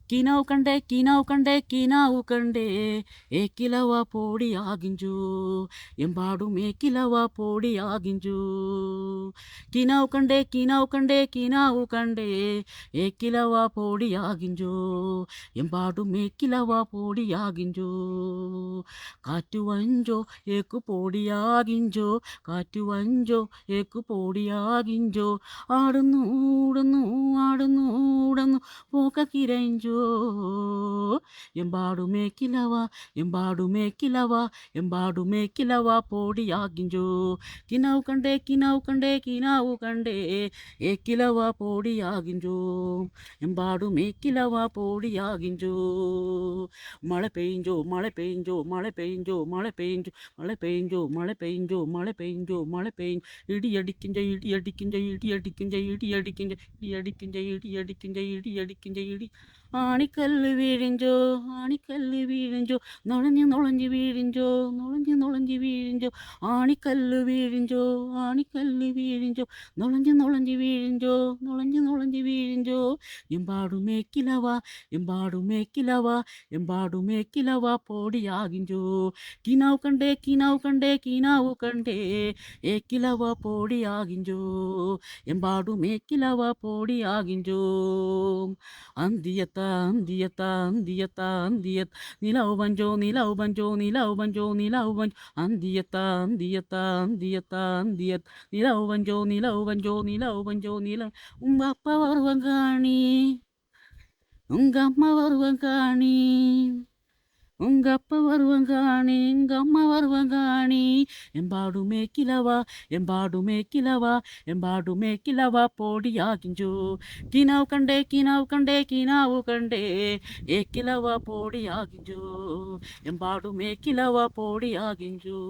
కినావు కండే ఏకిలవ పోడి ఆగింజు ఎంబాడు మేకిలవ పోడి ఆగింజు కినావు కండే ఏకిలవ పోడి ఆగింజു ಎಂಬಾಡು ಮೇಕಿಲವ ಪೋಡಿಯಾಗಿಂಜೋ കാറ്റു വഞ്ചോ ഏക്കു പോടിയാകിഞ്ചോ കാറ്റു വഞ്ചോ ഏക്കു പോടിയാകിഞ്ചോ ആടുന്നു ഊടുന്നു ആടുന്നു ഊടുന്നു പോക്കിരഞ്ചോ ಎಂಬಾಡು ಮೇಕಿಲವ ಎಂಬಾಡು ಮೇಕಿಲವ ಎಂಬಾಡು ಮೇಕಿಲವ പോടിയാകിഞ്ചോ കിനാവു കണ്ടേ ഏക്കിലവ പോടിയാകിഞ്ചോ ಎಂಬಾಡು ಮೇಕಿಲವ പോടിയാകിഞ്ചോ മഴ പെയ്ഞ്ചോ ഇടി ആണിക്കല്ല് വീഴിഞ്ചോ നുഴഞ്ഞു വീഴിഞ്ചോ ആണിക്കല്ല് വീഴിഞ്ചോ നുഴഞ്ഞു വീഴിഞ്ചോ ಎಂಬಾಡು ಮೇಕಿಲವ പോടിയാകിഞ്ചോ കിനാവു കണ്ടേ ഏക്കിലവ പോടിയാകിഞ്ചോ ಎಂಬಾಡು ಮೇಕಿಲವ പോടിയാകിഞ്ചോ ಅಂದಿಯತ നിലവു ബഞ്ചോ ಅಂದಿಯತ നിലവു ബഞ്ചോ ഉങ്ക അപ്പ വരുവങ്കാണി உங்க அம்மா வருவங்காணி ಎಂಬಾಡು ಮೇಕಿಲವ പോടിയാകിഞ്ചോ കിനാവു കണ്ടേ ഏക്കിലവ പോടിയാകിഞ്ചോ ಎಂಬಾಡು ಮೇಕಿಲವ പോടിയാകിഞ്ചോ